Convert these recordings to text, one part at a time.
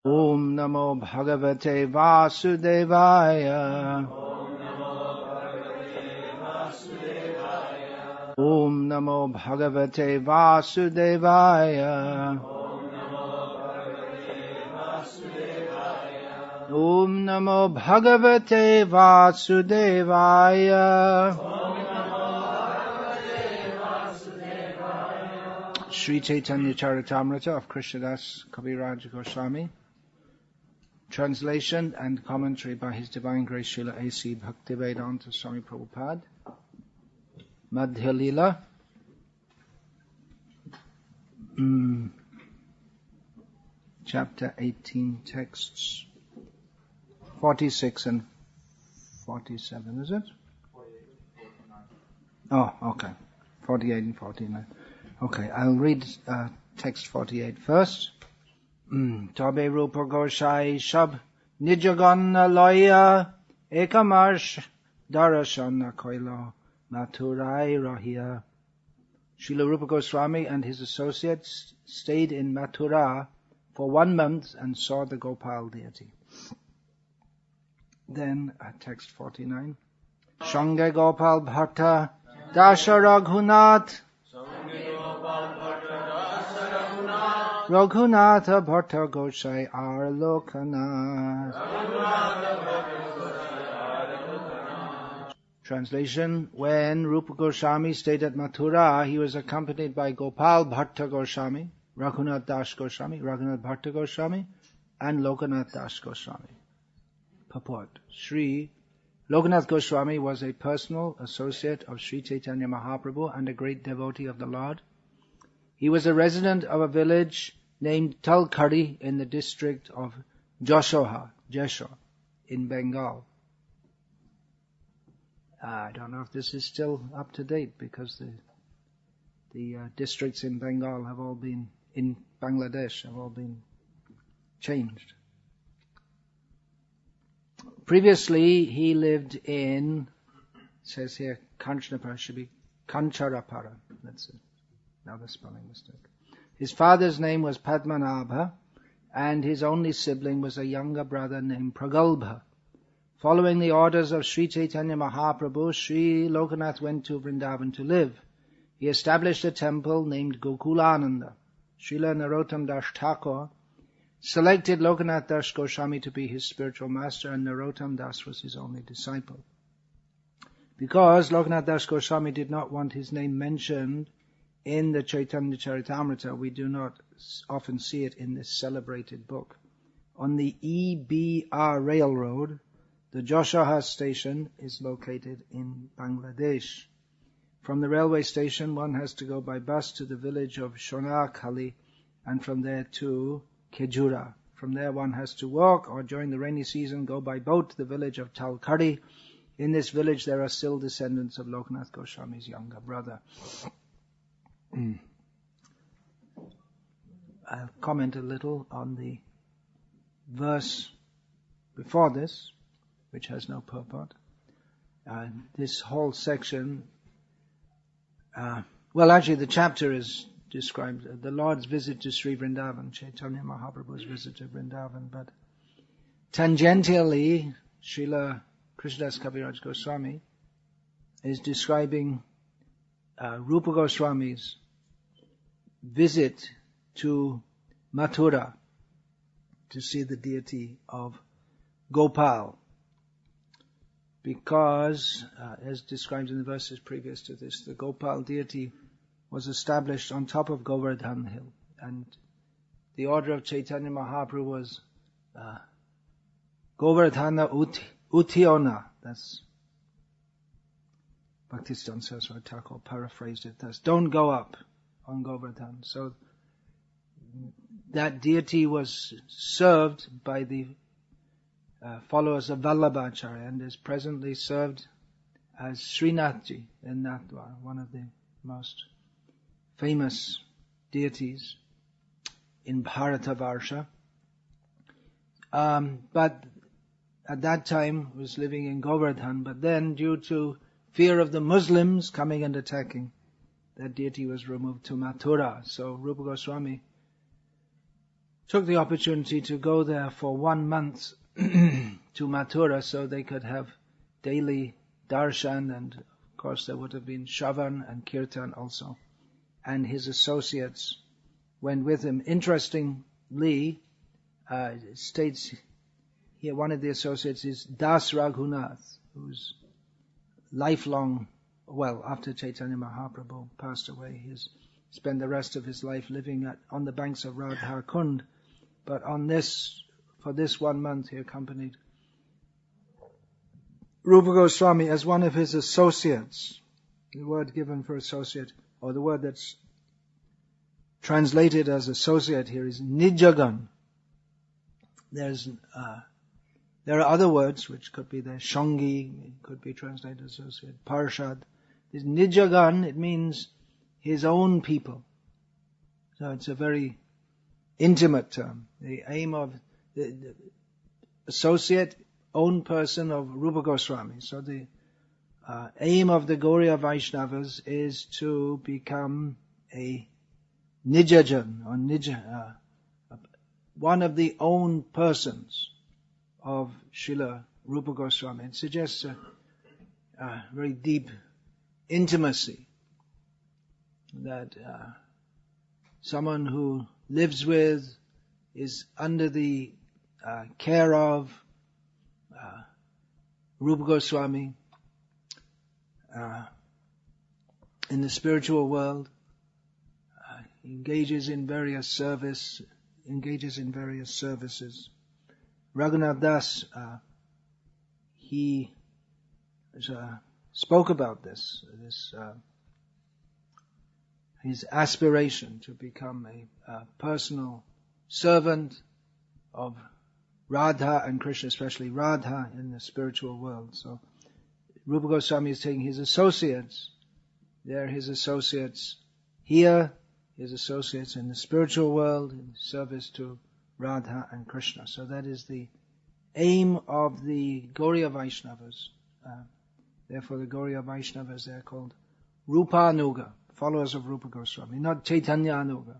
Om Namo Bhagavate Vasudevaya. Om Namo Bhagavate Vasudevaya. Om Namo Bhagavate Vasudevaya. Sri Chaitanya Charitamrita of Krishnadas Kaviraj Goswami. Translation and commentary by His Divine Grace Srila A.C. Bhaktivedanta Swami Prabhupada. Madhya Lila. Chapter 18, texts 46 and 47, is it? 48 and 49. Oh, okay. 48 and 49. Okay, I'll read text 48 first. Tabe Rupa Goshai Shab Nijagana Loya Ekamarsh Darashana Koila Maturai Rahia. Srila Rupa Goswami and his associates stayed in Mathura for 1 month and saw the Gopal deity. Then text 49. Shange Gopal Bhatta Dasha Raghunath Raghunatha Bhatta Gosai Ar Lokanatha. Translation. When Rupa Goswami stayed at Mathura, he was accompanied by Gopal Bhatta Goswami, Raghunath Das Goswami, Raghunath Bhatta Goswami, and Lokanath Das Goswami. Purport. Sri Lokanath Goswami was a personal associate of Sri Chaitanya Mahaprabhu and a great devotee of the Lord. He was a resident of a village named Talkari in the district of Jashore in Bengal. I don't know if this is still up to date because the districts in Bengal have all been, in Bangladesh, have all been changed. Previously, he lived in, it says here, Kanchanapara, should be Kancharapara. That's it. Another spelling mistake. His father's name was Padmanabha, and his only sibling was a younger brother named Pragalbha. Following the orders of Sri Chaitanya Mahaprabhu, Sri Lokanath went to Vrindavan to live. He established a temple named Gokulananda. Srila Narottam Das Thakur selected Lokanath Das Goswami to be his spiritual master, and Narottam Das was his only disciple. Because Lokanath Das Goswami did not want his name mentioned in the Chaitanya Charitamrita, we do not often see it in this celebrated book. On the EBR Railroad, the Joshaha station is located in Bangladesh. From the railway station, one has to go by bus to the village of Shonakhali, and from there to Kejura. From there one has to walk, or during the rainy season go by boat to the village of Talkari. In this village there are still descendants of Lokanath Goswami's younger brother. I'll comment a little on the verse before this, which has no purport. This whole section, actually the chapter is described, the Lord's visit to Sri Vrindavan, Chaitanya Mahaprabhu's visit to Vrindavan, but tangentially, Srila Krishnadas Kaviraj Goswami is describing Rupa Goswami's visit to Mathura to see the deity of Gopal. Because, as described in the verses previous to this, the Gopal deity was established on top of Govardhan hill. And the order of Chaitanya Mahaprabhu was Govardhana Utiona. That's Bhakti-Siddhanta Saraswati Thakur paraphrased it thus. Don't go up on Govardhan. So that deity was served by the followers of Vallabhacharya and is presently served as Srinathji in Nathdwar, one of the most famous deities in Bharatavarsha. But at that time was living in Govardhan, but then due to fear of the Muslims coming and attacking, that deity was removed to Mathura. So Rupa Goswami took the opportunity to go there for 1 month to Mathura so they could have daily darshan, and of course there would have been Shravan and Kirtan also. And his associates went with him. Interestingly, it states here one of the associates is Das Raghunath, who's lifelong, well, after Chaitanya Mahaprabhu passed away, he's spent the rest of his life living on the banks of Radha Kund. But for this 1 month, he accompanied Rupa Goswami as one of his associates. The word given for associate, or the word that's translated as associate here, is Nijagan. There are other words which could be there. Shangi, it could be translated as associate. Parshad. This Nijagan, it means his own people. So it's a very intimate term. The aim of the associate, own person of Rupa Goswami. So the aim of the Gauriya Vaishnavas is to become a Nijajan, or one of the own persons of Srila Rupa Goswami. It suggests a very deep intimacy that someone who lives with, is under the care of Rupa Goswami in the spiritual world, engages in various services. Raghunath Das, he spoke about this his aspiration to become a personal servant of Radha and Krishna, especially Radha in the spiritual world. So Rupa Goswami is taking his associates. They're his associates here, his associates in the spiritual world, in service to Radha and Krishna. So that is the aim of the Gauriya Vaishnavas. Therefore the Gauriya Vaishnavas, they're called Rupanuga, followers of Rupa Goswami, not Chaitanyanuga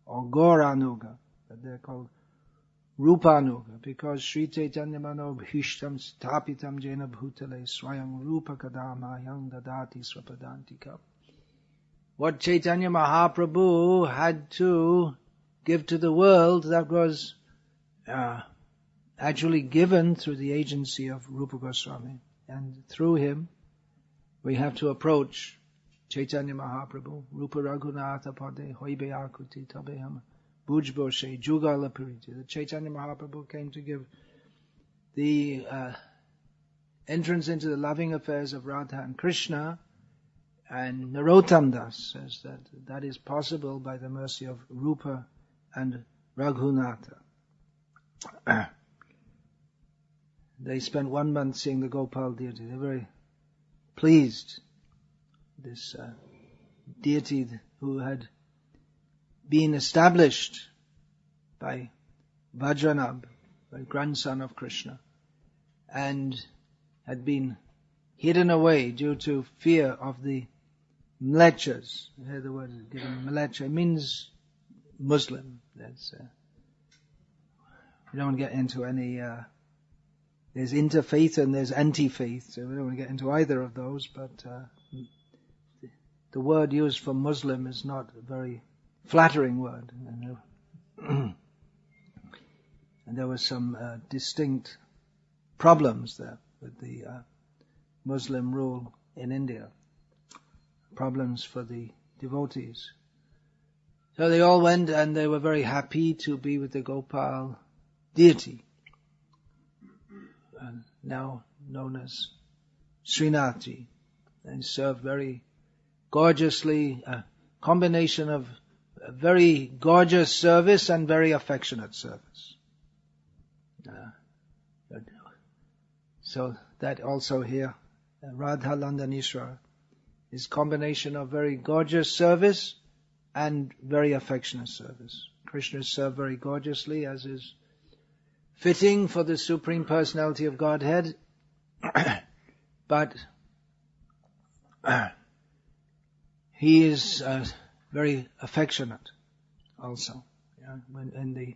or Gauranuga, but they're called Rupanuga, because Sri Chaitanya Mano Bhishtam Stapitam Jena Bhutale Swayam Rupa Kadamayam Dadati Swapadantika. What Chaitanya Mahaprabhu had to give to the world, that was actually given through the agency of Rupa Goswami. And through him, we have to approach Chaitanya Mahaprabhu, Rupa Raghunatha Pade, Hoibe Akuti Tabeham, Bujboshe, Jugala Puriti. The Chaitanya Mahaprabhu came to give the entrance into the loving affairs of Radha and Krishna, and Narottam Das says that that is possible by the mercy of Rupa and Raghunatha. They spent 1 month seeing the Gopal deity. They were very pleased. This deity who had been established by Vajranab, the grandson of Krishna, and had been hidden away due to fear of the mlechas. You hear the word given, mlecha. It means Muslim. That's we don't get into any. There's interfaith and there's anti-faith, so we don't want to get into either of those. But the word used for Muslim is not a very flattering word. And there were some distinct problems there with the Muslim rule in India. Problems for the devotees. So they all went and they were very happy to be with the Gopal deity, now known as Srinathji, and served very gorgeously, a combination of a very gorgeous service and very affectionate service. So that also here, Radha Landanishwara, is combination of very gorgeous service and very affectionate service. Krishna is served very gorgeously, as is fitting for the Supreme Personality of Godhead, but he is very affectionate also. When in the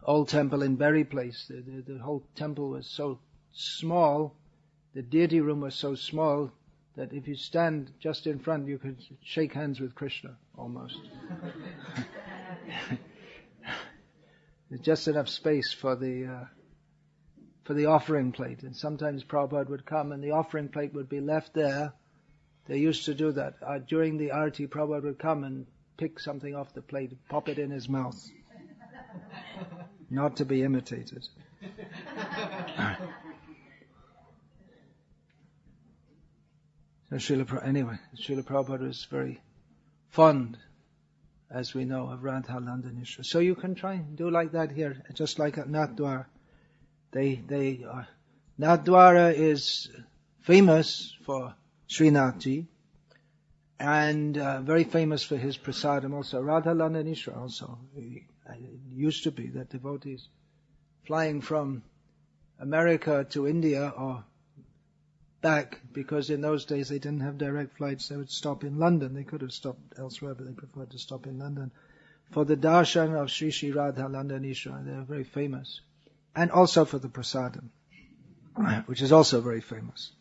old temple in Berry Place. The whole temple was so small, the deity room was so small, that if you stand just in front, you could shake hands with Krishna, almost. There's just enough space for the offering plate. And sometimes Prabhupada would come and the offering plate would be left there. They used to do that. During the arati, Prabhupada would come and pick something off the plate, pop it in his mouth. Not to be imitated. So Srila Prabhupada was very fond, as we know, of Radha Landanishra. So you can try and do like that here, just like at Nathdwara. Nathdwara is famous for Srinathji, and very famous for his prasadam also. Radha Landanishra also. It used to be that devotees flying from America to India or back, because in those days they didn't have direct flights, they would stop in London. They could have stopped elsewhere, but they preferred to stop in London for the darshan of Sri Sri Radha Landanishra. They are very famous. And also for the prasadam, which is also very famous.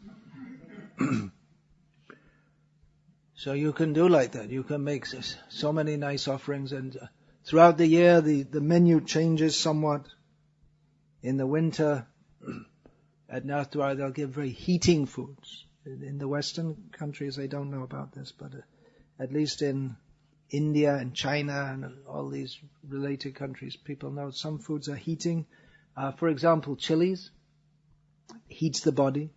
So you can do like that. You can make so many nice offerings, and throughout the year the menu changes somewhat. In the winter, at Nathdwara they'll give very heating foods. In the Western countries they don't know about this, but at least in India and China and all these related countries, people know some foods are heating. For example, chilies heats the body,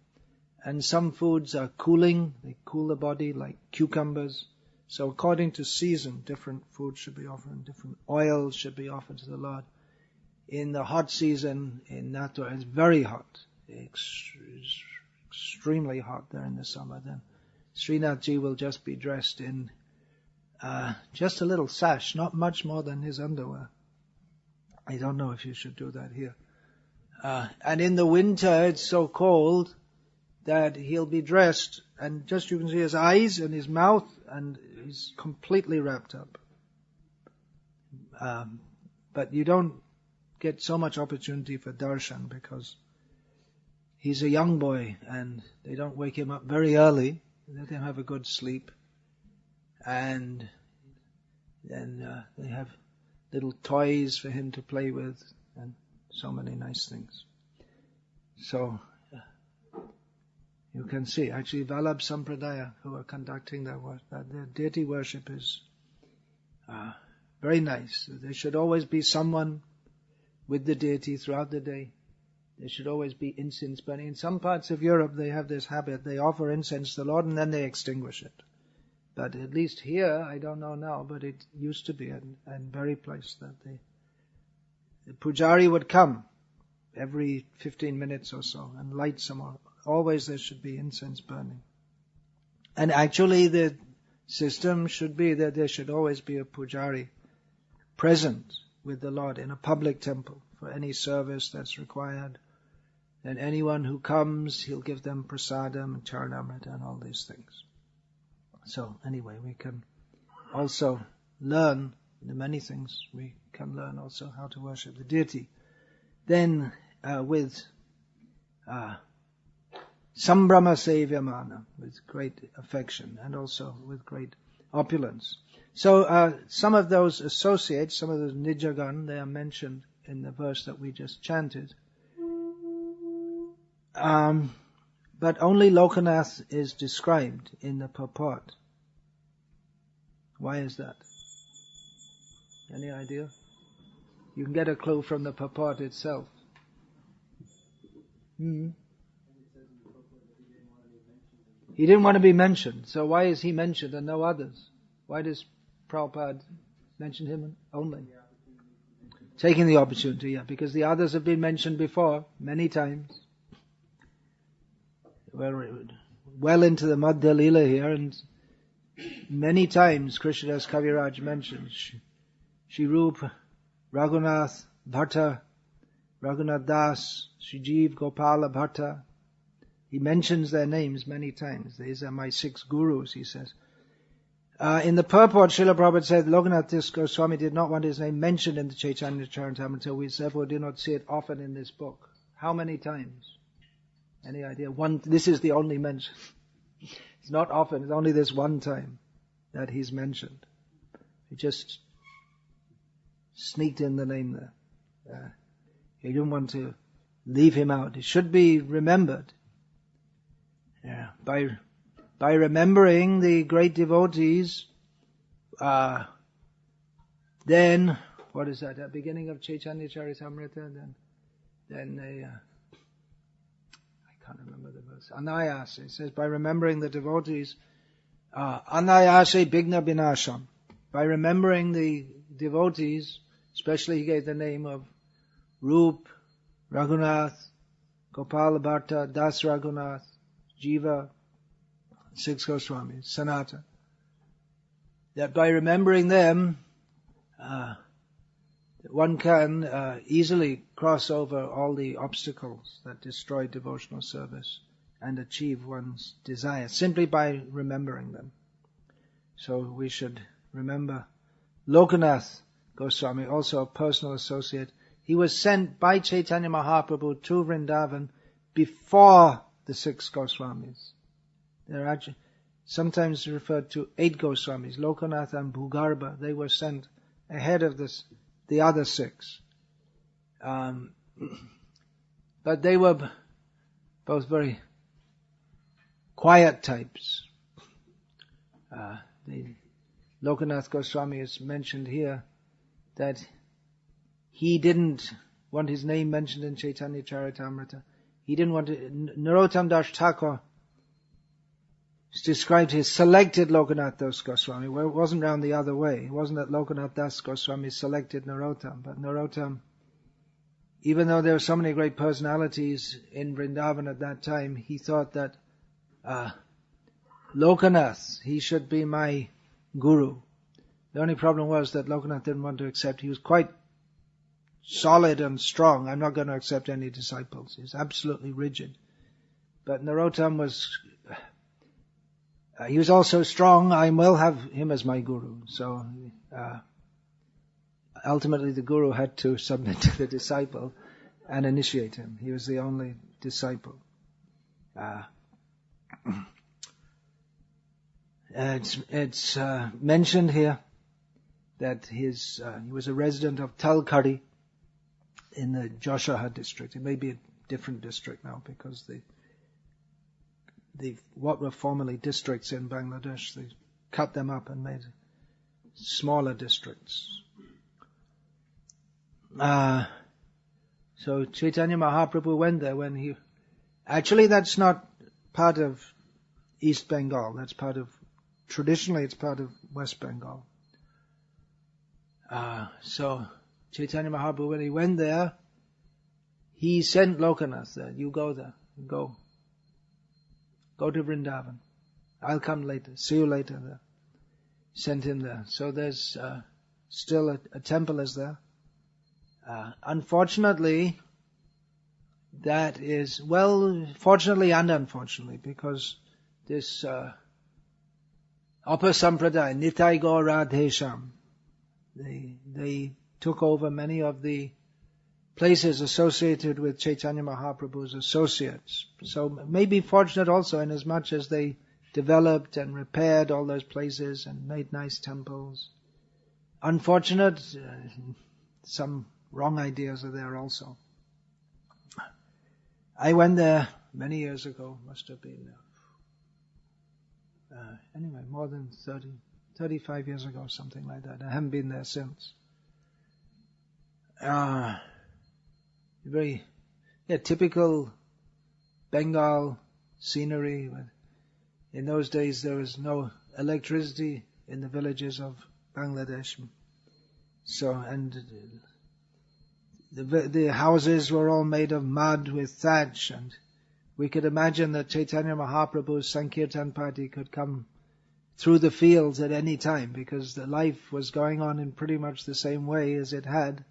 and some foods are cooling, they cool the body, like cucumbers. So according to season, different foods should be offered, different oils should be offered to the Lord. In the hot season in Nathdwara, it's very hot, extremely hot there in the summer. Then Srinathji will just be dressed in just a little sash, not much more than his underwear. I don't know if you should do that here. And in the winter, it's so cold that he'll be dressed, and just you can see his eyes and his mouth, and he's completely wrapped up. But you don't get so much opportunity for darshan because he's a young boy, and they don't wake him up very early. Let him have a good sleep, and then they have little toys for him to play with, and so many nice things. So you can see, actually, Vallabh Sampradaya, who are conducting that work, that their deity worship is very nice. There should always be someone with the deity throughout the day. There should always be incense burning. In some parts of Europe, they have this habit. They offer incense to the Lord and then they extinguish it. But at least here, I don't know now, but it used to be in Berry Place that the pujari would come every 15 minutes or so and light some more. Always there should be incense burning. And actually the system should be that there should always be a pujari present with the Lord in a public temple for any service that's required. And anyone who comes, he'll give them prasadam and charanamrita and all these things. So anyway, we can also learn the many things. We can learn also how to worship the deity. Then with sambrama sevyamana, with great affection and also with great opulence. So some of those associates, some of those nijagan, they are mentioned in the verse that we just chanted. But only Lokanatha is described in the purport. Why is that? Any idea? You can get a clue from the purport itself. He didn't want to be mentioned. So why is he mentioned and no others? Why does Prabhupada mention him only? Taking the opportunity, yeah, because the others have been mentioned before, many times. Well into the Madhya Leela here, and many times Krishnadas Kaviraj mentions Shri-Rup, Raghunath Bhatta, Raghunath Das, Srijeev Gopala Bhatta. He mentions their names many times. These are my 6 gurus, he says. In the purport, Srila Prabhupada said Lokanatha Goswami did not want his name mentioned in the Chaitanya Charitamrita. We therefore do not see it often in this book. How many times? Any idea? One. This is the only mention. It's not often. It's only this one time that he's mentioned. He just sneaked in the name there. He didn't want to leave him out. It should be remembered. Yeah. By remembering the great devotees, then, what is that? At the beginning of Chaitanya Charitamrita, then I can't remember the verse. Anayase. It says, by remembering the devotees, Anayase Bigna Binasham. By remembering the devotees, especially he gave the name of Rup, Raghunath, Gopal Bharta, Das Raghunath, Jiva, 6 Goswamis, Sanatana. That by remembering them, one can easily cross over all the obstacles that destroy devotional service and achieve one's desire simply by remembering them. So we should remember Lokanatha Goswami, also a personal associate. He was sent by Chaitanya Mahaprabhu to Vrindavan before the 6 Goswamis. They're actually sometimes referred to 8 Goswamis, Lokanatha and Bhugarbha. They were sent ahead of the other 6. But they were both very quiet types. The Lokanatha Goswami is mentioned here that he didn't want his name mentioned in Chaitanya Charitamrita. He didn't want to. Narottam Das Thakur described his selected Lokanatha Das Goswami. Well, it wasn't round the other way. It wasn't that Lokanatha Das Goswami selected Narottam, but Narottam, even though there were so many great personalities in Vrindavan at that time, he thought that Lokanath, he should be my guru. The only problem was that Lokanath didn't want to accept. He was quite solid and strong. I'm not going to accept any disciples. He was absolutely rigid. But Narottam was, he was also strong. I will have him as my guru. So, ultimately the guru had to submit to the disciple and initiate him. He was the only disciple. It's mentioned here that he was a resident of Talkari in the Joshaha district. It may be a different district now because what were formerly districts in Bangladesh, they cut them up and made smaller districts. So Chaitanya Mahaprabhu went there when actually that's not part of East Bengal, traditionally it's part of West Bengal. So Chaitanya Mahaprabhu, when he went there, he sent Lokanatha there. You go there. Go to Vrindavan. I'll come later. See you later there. Sent him there. So there's still a temple is there. Unfortunately, that is, fortunately and unfortunately, because this Upper Sampradaya, Nitai Gaur Radhesham, they took over many of the places associated with Chaitanya Mahaprabhu's associates. So maybe fortunate also in as much as they developed and repaired all those places and made nice temples. Unfortunate, some wrong ideas are there also. I went there many years ago, must have been anyway, more than 35 years ago, something like that. I haven't been there since. Very typical Bengal scenery. In those days there was no electricity in the villages of Bangladesh. So, and the houses were all made of mud with thatch, and we could imagine that Chaitanya Mahaprabhu's Sankirtan party could come through the fields at any time, because the life was going on in pretty much the same way as it had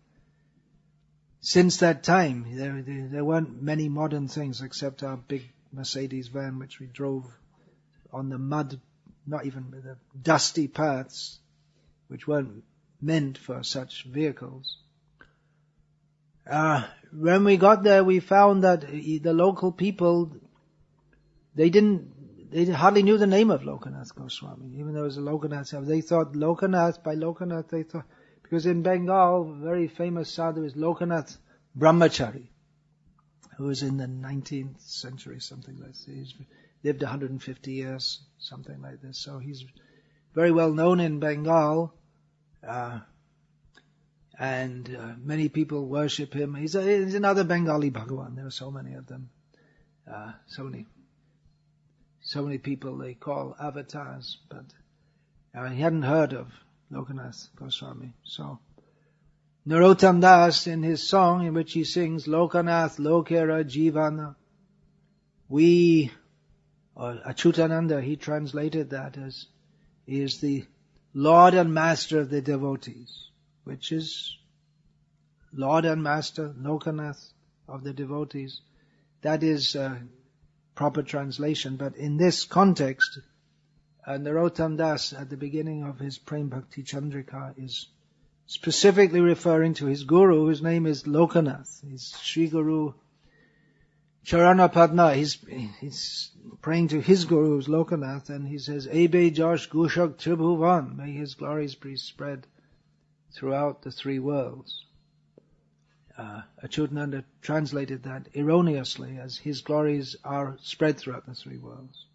since that time. There weren't many modern things except our big Mercedes van which we drove on the mud not even the dusty paths, which weren't meant for such vehicles. When we got there, we found that the local people, they hardly knew the name of Lokanatha Goswami, even though it was a Lokanatha. They thought Lokanath, they thought, because in Bengal, very famous sadhu is Lokanath Brahmachari, who was in the 19th century, something like this. He's lived 150 years, something like this. So he's very well known in Bengal, and many people worship him. He's another Bengali Bhagavan. There are so many of them, so many people they call avatars, but he hadn't heard of Lokanatha Goswami. So Narottam Das, in his song in which he sings Lokanath Lokera Jivana, or Achyutananda, he translated that as, he is the Lord and Master of the devotees, which is Lord and Master, Lokanath of the devotees. That is proper translation, but in this context, Narottam Das at the beginning of his Prem Bhakti Chandrika is specifically referring to his guru, whose name is Lokanath. He's Sri Guru Charana Padma. He's praying to his guru, who's Lokanath, and he says, Ebe Josh Gushak Tribhuvan, may his glories be spread throughout the three worlds. Achyutananda translated that erroneously as his glories are spread throughout the three worlds.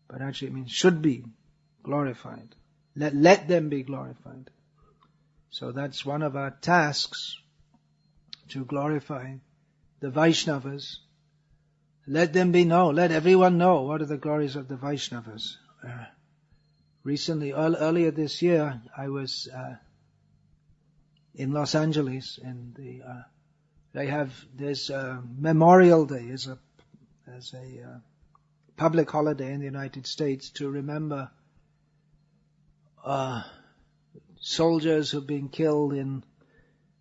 But actually it means should be glorified. Let them be glorified. So that's one of our tasks, to glorify the Vaishnavas. Let them be known. Let everyone know what are the glories of the Vaishnavas. Recently, earlier this year, I was in Los Angeles, and there's a Memorial Day as a public holiday in the United States to remember soldiers who've been killed in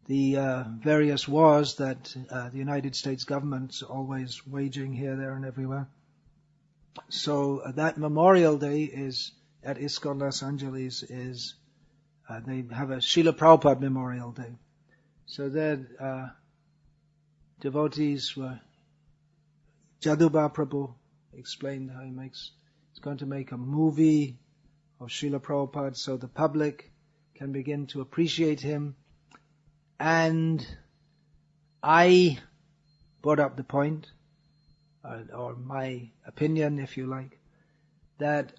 the various wars that the United States government's always waging here, there, and everywhere. So that Memorial Day is at ISKCON Los Angeles is they have a Srila Prabhupada Memorial Day. So their devotees were, Jaduba Prabhu explained how he's going to make a movie of Srila Prabhupada so the public can begin to appreciate him. And I brought up the point, or my opinion, if you like, that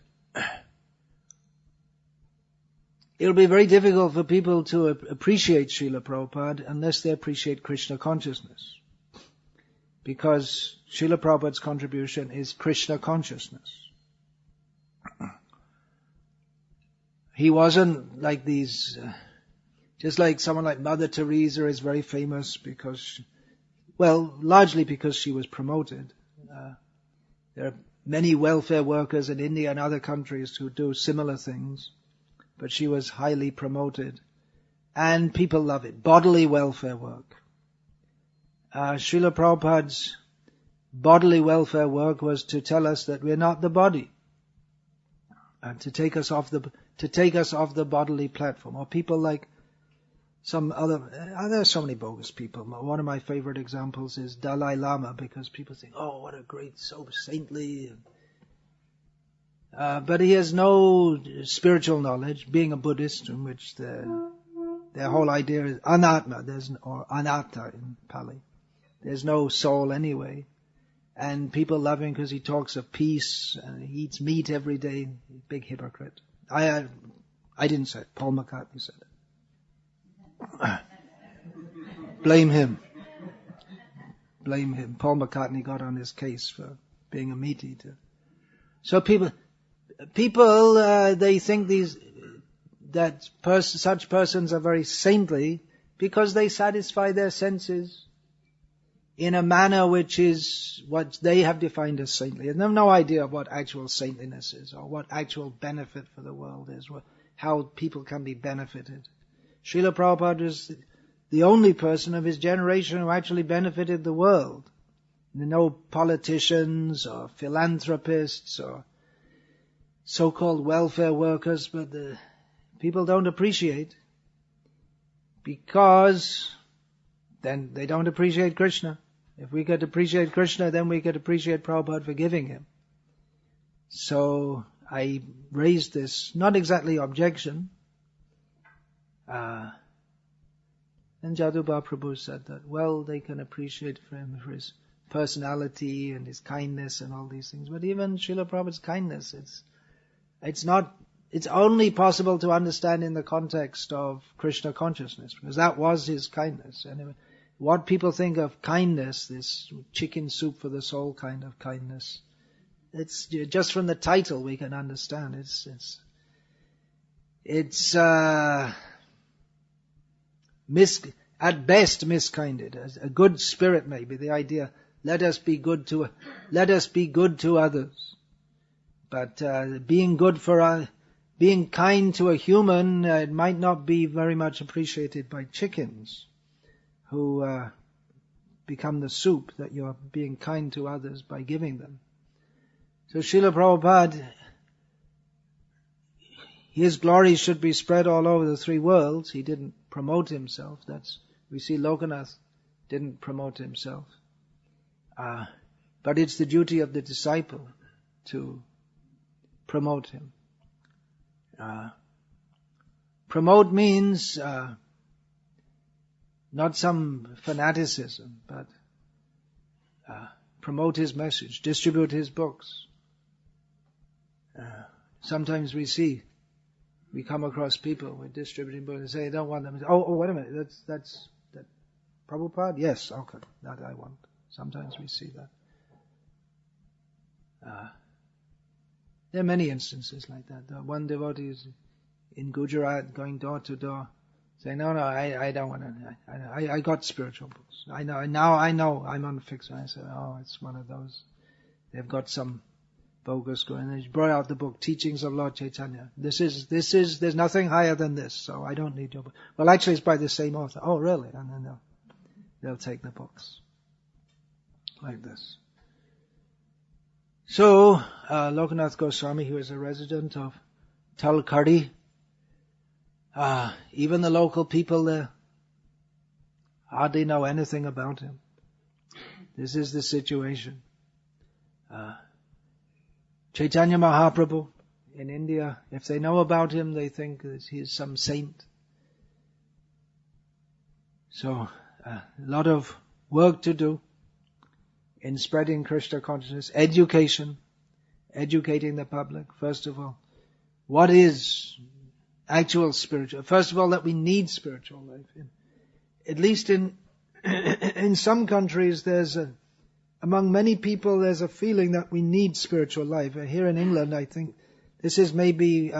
it'll be very difficult for people to appreciate Srila Prabhupada unless they appreciate Krishna consciousness. Because Srila Prabhupada's contribution is Krishna consciousness. He wasn't like these, just like someone like Mother Teresa is very famous because, largely because she was promoted. There are many welfare workers in India and other countries who do similar things, but she was highly promoted. And people love it. Bodily welfare work. Srila Prabhupada's bodily welfare work was to tell us that we're not the body. To take us off the bodily platform. Or people like some other, there are so many bogus people. One of my favorite examples is Dalai Lama, because people think, oh, what a great, so saintly. But he has no spiritual knowledge, being a Buddhist, in which their whole idea is anatma, or anatta in Pali. There's no soul anyway. And people love him because he talks of peace, and he eats meat every day. Big hypocrite. I didn't say it. Paul McCartney said it. Blame him. Paul McCartney got on his case for being a meat eater. So people, they think such persons are very saintly because they satisfy their senses in a manner which is what they have defined as saintly. And they have no idea of what actual saintliness is, or what actual benefit for the world is, how people can be benefited. Srila Prabhupada is the only person of his generation who actually benefited the world. There are no politicians or philanthropists or so-called welfare workers, but the people don't appreciate, because then they don't appreciate Krishna. If we could appreciate Krishna, then we could appreciate Prabhupada for giving him. So I raised this, not exactly objection, and Jaduba Prabhu said that, well, they can appreciate him for his personality and his kindness and all these things, but even Srila Prabhupada's kindness, it's only possible to understand in the context of Krishna consciousness, because that was his kindness. Anyway, what people think of kindness, this chicken soup for the soul kind of kindness, it's just from the title we can understand. It's at best miskinded. A good spirit maybe, the idea, let us be good to others. But being kind to a human, it might not be very much appreciated by chickens, who become the soup that you're being kind to others by giving them. So Srila Prabhupada, his glory should be spread all over the three worlds. He didn't promote himself. We see Lokanatha didn't promote himself. But it's the duty of the disciple to promote him. Promote means not some fanaticism, but promote his message, distribute his books. Sometimes we come across people with distributing books and say, I don't want them. Oh, wait a minute, that's Prabhupada? Yes, okay, that I want. Sometimes we see that. There are many instances like that. One devotee is in Gujarat going door to door, saying, no, I don't want to. I got spiritual books. I know I'm on fixed. I said, oh, it's one of those. They've got some bogus going. They brought out the book, Teachings of Lord Chaitanya. There's nothing higher than this, so I don't need your book. Well, actually it's by the same author. Oh, really? And then they'll take the books. Like this. So, Lokanatha Gosvami, who is a resident of Talkari, even the local people there hardly know anything about him. This is the situation. Chaitanya Mahaprabhu in India, if they know about him, they think that he's some saint. So, a lot of work to do in spreading Krishna consciousness, educating the public. First of all, what is actual spiritual? First of all, that we need spiritual life. At least in some countries, among many people, there's a feeling that we need spiritual life. Here in England, I think this is maybe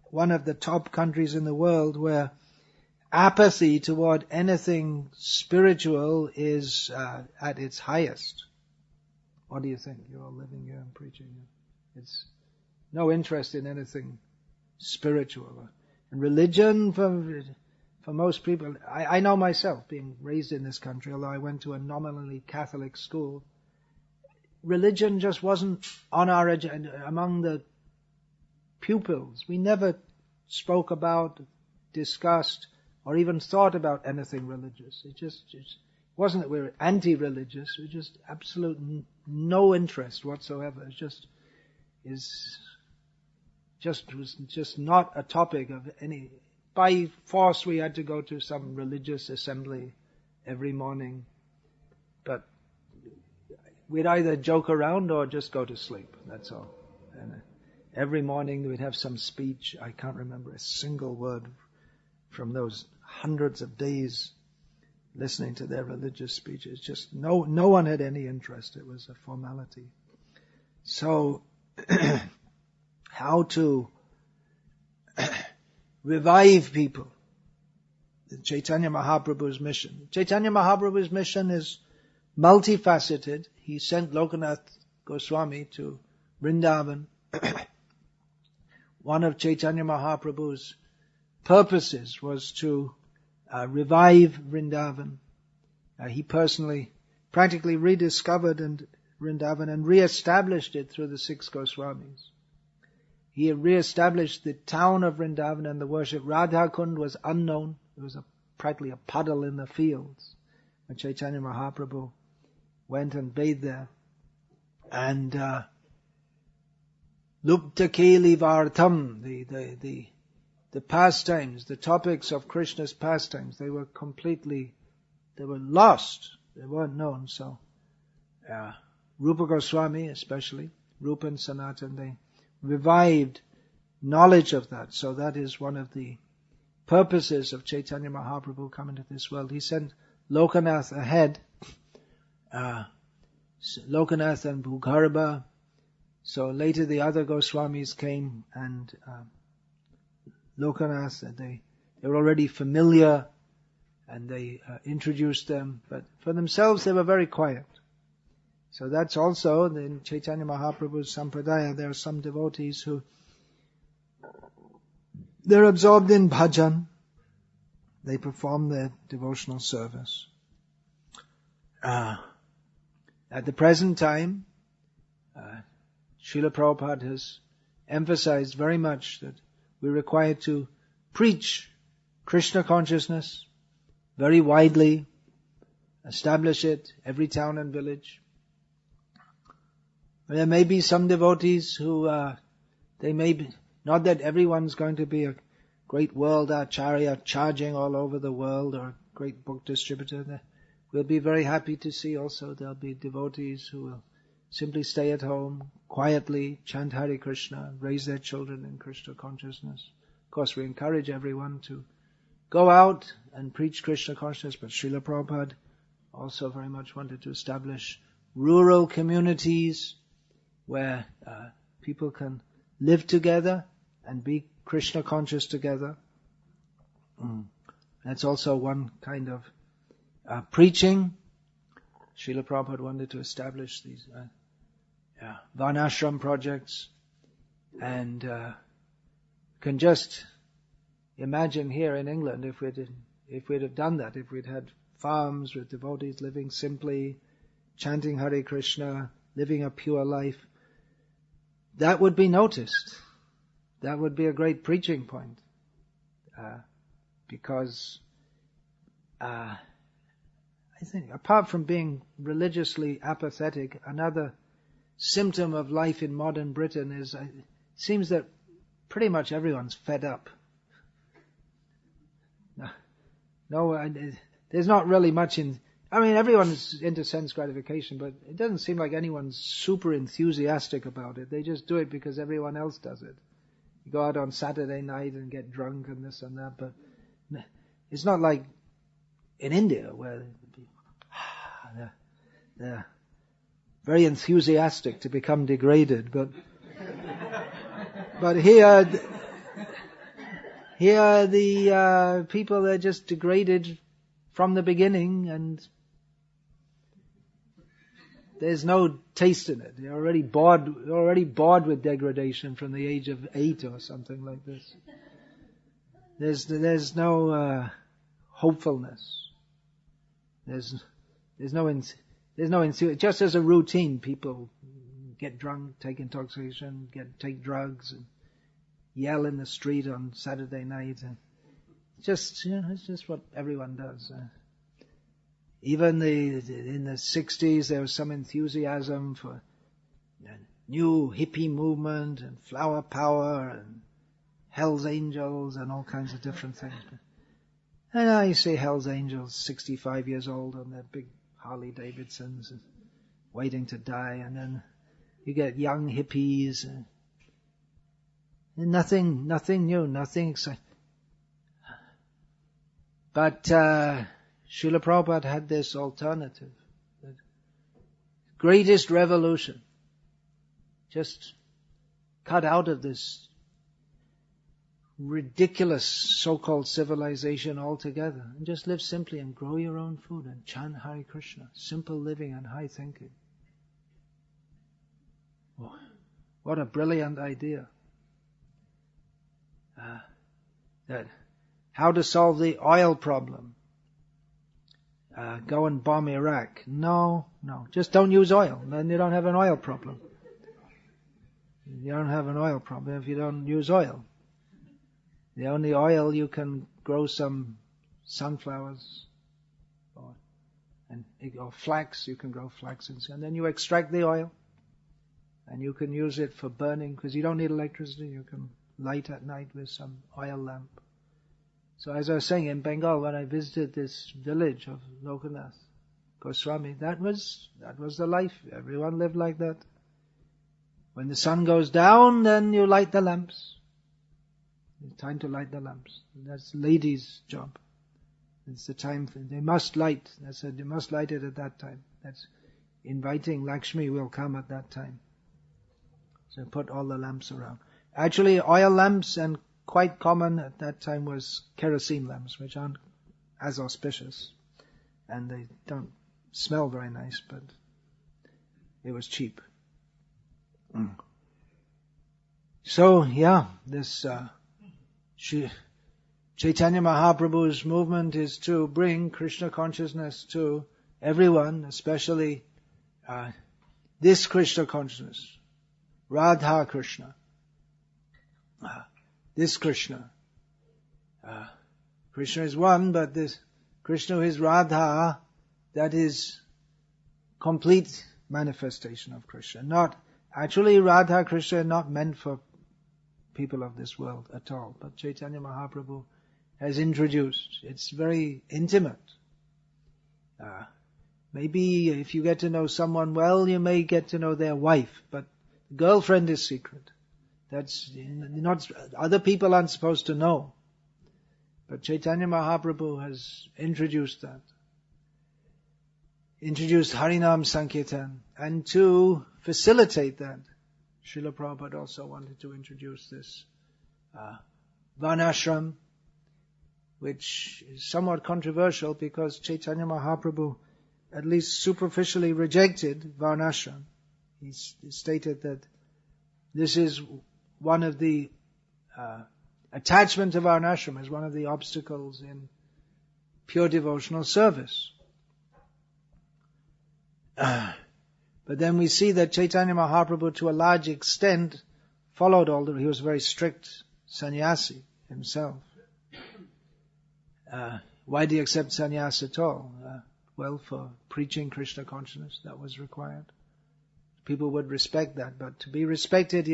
one of the top countries in the world where apathy toward anything spiritual is at its highest. What do you think? You're all living here and preaching here. It's no interest in anything spiritual. And religion, for most people, I know myself, being raised in this country, although I went to a nominally Catholic school, religion just wasn't on our agenda among the pupils. We never spoke about, discussed, or even thought about anything religious. It just wasn't that we were anti-religious. We just absolute no interest whatsoever. It was just not a topic of any. By force, we had to go to some religious assembly every morning, but we'd either joke around or just go to sleep. That's all. And every morning we'd have some speech. I can't remember a single word from those hundreds of days listening to their religious speeches. Just no one had any interest. It was a formality. So, how to revive people? Chaitanya Mahaprabhu's mission. Chaitanya Mahaprabhu's mission is multifaceted. He sent Lokanatha Goswami to Vrindavan. One of Chaitanya Mahaprabhu's purposes was to revive Vrindavan. He personally practically rediscovered Vrindavan and re-established it through the 6 Goswamis. He re-established the town of Vrindavan and the worship. Radha Kund was unknown. It was practically a puddle in the fields. When Chaitanya Mahaprabhu went and bathed there. And Lupta Keli Vartam, the pastimes, the topics of Krishna's pastimes, they were lost. They weren't known. So Rupa Goswami especially, Rupa and Sanatan, they revived knowledge of that. So that is one of the purposes of Chaitanya Mahaprabhu coming to this world. He sent Lokanatha ahead, Lokanatha and Bhugarbha. So later the other Goswamis came and Lokanatha, they were already familiar and they introduced them, but for themselves they were very quiet. So that's also in Chaitanya Mahaprabhu's Sampradaya, there are some devotees who they're absorbed in bhajan. They perform their devotional service. At the present time, Srila Prabhupada has emphasized very much that we're required to preach Krishna consciousness very widely, establish it every town and village. There may be some devotees who, they may be, not that everyone's going to be a great world acharya charging all over the world or a great book distributor. We'll be very happy to see also there'll be devotees who will simply stay at home, quietly chant Hare Krishna, raise their children in Krishna consciousness. Of course, we encourage everyone to go out and preach Krishna consciousness, but Srila Prabhupada also very much wanted to establish rural communities where people can live together and be Krishna conscious together. That's also one kind of preaching. Srila Prabhupada wanted to establish these Varnasrama projects, and can just imagine here in England if we'd have done that, if we'd had farms with devotees living simply, chanting Hare Krishna, living a pure life, that would be noticed. That would be a great preaching point. Because I think apart from being religiously apathetic, another symptom of life in modern Britain is it seems that pretty much everyone's fed up. There's not really much everyone's into sense gratification, but it doesn't seem like anyone's super enthusiastic about it. They just do it because everyone else does it. You go out on Saturday night and get drunk and this and that, but it's not like in India where they're very enthusiastic to become degraded, but here the people are just degraded from the beginning, and there's no taste in it. You're already bored with degradation from the age of 8 or something like this. There's no hopefulness. There's no enthusiasm. Just as a routine, people get drunk, take intoxication, take drugs, and yell in the street on Saturday night. And it's just what everyone does. Even in the 60s, there was some enthusiasm for new hippie movement and flower power and Hell's Angels and all kinds of different things. And now you see Hell's Angels, 65 years old on their big Harley Davidsons, and waiting to die, and then you get young hippies, and nothing new, nothing exciting. But Srila Prabhupada had this alternative. The greatest revolution. Just cut out of this ridiculous so-called civilization altogether and just live simply and grow your own food and chant Hare Krishna. Simple living and high thinking. Oh, what a brilliant idea. That how to solve the oil problem. Go and bomb Iraq. No, just don't use oil. Then you don't have an oil problem. You don't have an oil problem if you don't use oil. The only oil you can grow some sunflowers or flax. You can grow flax and then you extract the oil and you can use it for burning because you don't need electricity. You can light at night with some oil lamp. So as I was saying, in Bengal, when I visited this village of Lokanatha, Gosvami, that was the life. Everyone lived like that. When the sun goes down, then you light the lamps. It's time to light the lamps. That's the ladies' job. It's the time they must light. They must light it at that time. That's inviting Lakshmi will come at that time. So put all the lamps around. Actually, oil lamps and quite common at that time was kerosene lamps, which aren't as auspicious. And they don't smell very nice, but it was cheap. So, this Chaitanya Mahaprabhu's movement is to bring Krishna consciousness to everyone, especially this Krishna consciousness, Radha Krishna. This Krishna. Krishna is one, but this Krishna is Radha, that is complete manifestation of Krishna. Actually Radha Krishna are not meant for people of this world at all, but Chaitanya Mahaprabhu has introduced. It's very intimate. Maybe if you get to know someone well, you may get to know their wife, but girlfriend is secret. That's not, other people aren't supposed to know. But Chaitanya Mahaprabhu has introduced that. Introduced Harinam Sankirtan. And to facilitate that, Srila Prabhupada also wanted to introduce this Varnasrama, which is somewhat controversial because Chaitanya Mahaprabhu at least superficially rejected Varnasrama. He stated that this is one of the attachment to Varnasrama is one of the obstacles in pure devotional service. But then we see that Chaitanya Mahaprabhu to a large extent followed he was a very strict sannyasi himself. Why do you accept sannyas at all? Well, for preaching Krishna consciousness, that was required. People would respect that, but to be respected,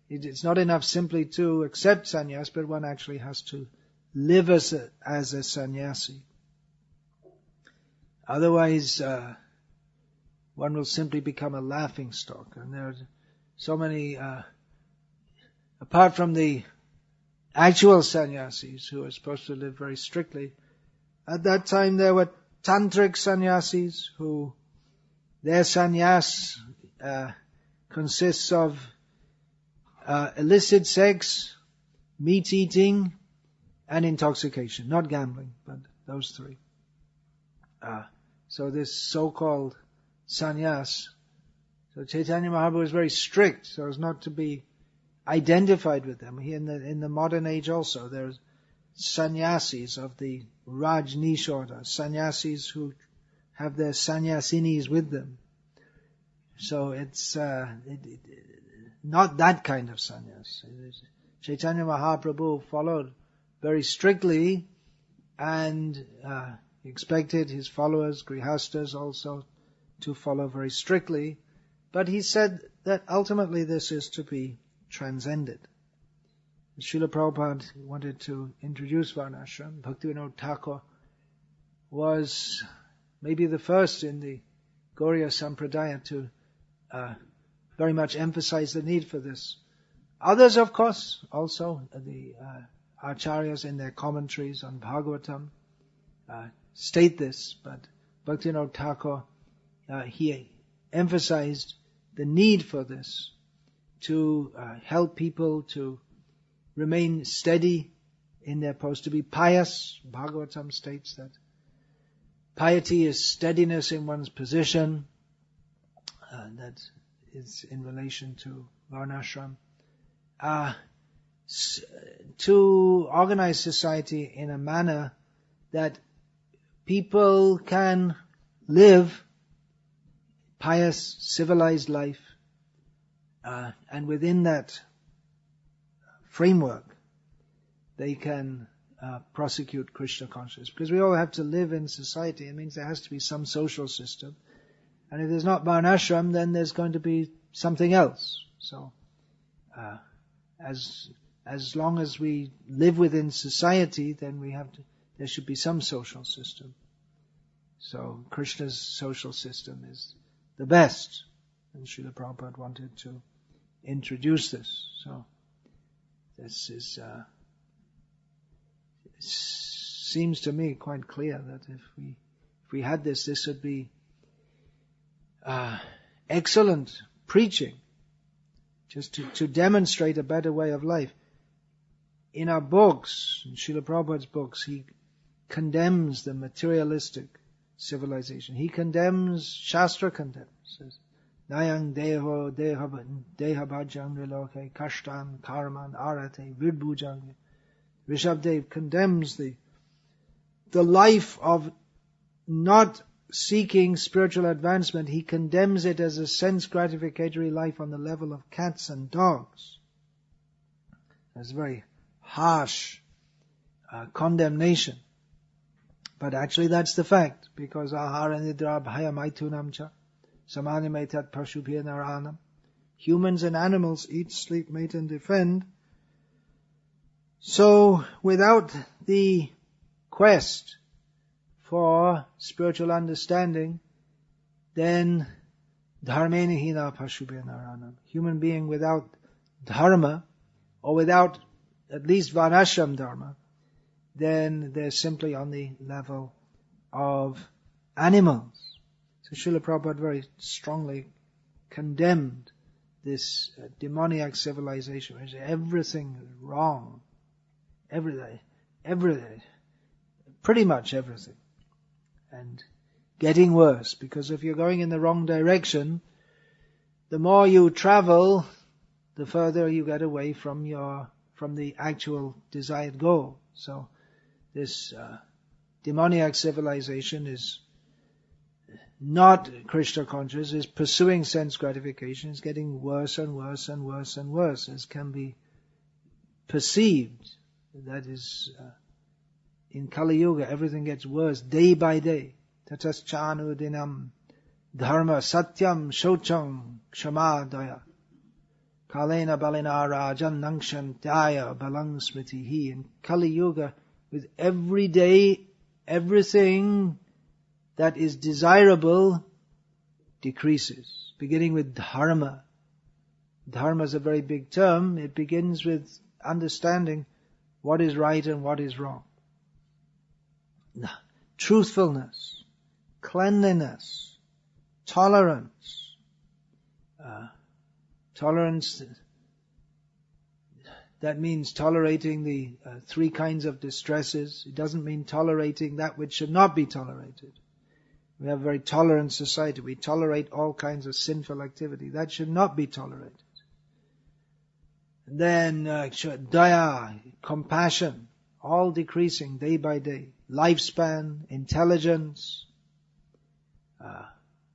it's not enough simply to accept sannyas, but one actually has to live as a sannyasi. Otherwise, one will simply become a laughing stock. And there are so many, apart from the actual sannyasis who are supposed to live very strictly, at that time there were tantric sannyasis who, their sannyas consists of illicit sex, meat eating, and intoxication. Not gambling, but those three. So this so-called sannyas. So Chaitanya Mahaprabhu was very strict so as not to be identified with them. In the modern age also, there's sannyasis of the Rajneesh order, sannyasis who have their sannyasinis with them. So it's not that kind of sannyas. Chaitanya Mahaprabhu followed very strictly and expected his followers, grihastas also, to follow very strictly. But he said that ultimately this is to be transcended. Srila Prabhupada wanted to introduce Varnasrama. Bhaktivinoda Thakur was maybe the first in the Gauriya Sampradaya to very much emphasize the need for this. Others, of course, also the acharyas in their commentaries on Bhagavatam state this, but Bhaktivinoda Thakur, he emphasized the need for this to help people to remain steady in their post, to be pious. Bhagavatam states that piety is steadiness in one's position. That is in relation to Varnasrama. To organize society in a manner that people can live pious, civilized life and within that framework, they can prosecute Krishna consciousness. Because we all have to live in society. It means there has to be some social system. And if there's not Varnashram, then there's going to be something else. So, as long as we live within society, then there should be some social system. So Krishna's social system is the best. And Srila Prabhupada wanted to introduce this. So this is, it seems to me quite clear that if we had this would be excellent preaching, just to demonstrate a better way of life. In our books, in Srila Prabhupada's books, he condemns the materialistic civilization. He condemns, Shastra condemns, says, Nayang deho deha bhajang riloke kashtan karman arate virbhujang. Rishabdev condemns the life of not seeking spiritual advancement. He condemns it as a sense gratificatory life on the level of cats and dogs. That's very harsh condemnation. But actually that's the fact, because ahara nidra bhaya maitunam cha samanimetat pashubhya naranam. Humans and animals eat, sleep, mate and defend. So without the quest for spiritual understanding, then dharmena hina pashubhya naranam. Human being without dharma, or without at least varnashram dharma, then they're simply on the level of animals. So Srila Prabhupada very strongly condemned this demoniac civilization, where everything is wrong. Everything, pretty much everything. And getting worse, because if you're going in the wrong direction, the more you travel, the further you get away from the actual desired goal. So this demoniac civilization is not Krishna conscious, is pursuing sense gratification, is getting worse and worse and worse and worse, as can be perceived. That is, in Kali Yuga, everything gets worse day by day. Tatas chanu dinam dharma satyam shocham kshama daya kalena balina rajan nangshan daya balang smritihi. In Kali Yuga, with every day, everything that is desirable decreases, beginning with dharma. Dharma is a very big term. It begins with understanding what is right and what is wrong. Truthfulness, cleanliness, tolerance. Tolerance, that means tolerating the three kinds of distresses. It doesn't mean tolerating that which should not be tolerated. We have a very tolerant society. We tolerate all kinds of sinful activity. That should not be tolerated. And then daya, compassion, all decreasing day by day. Lifespan, intelligence,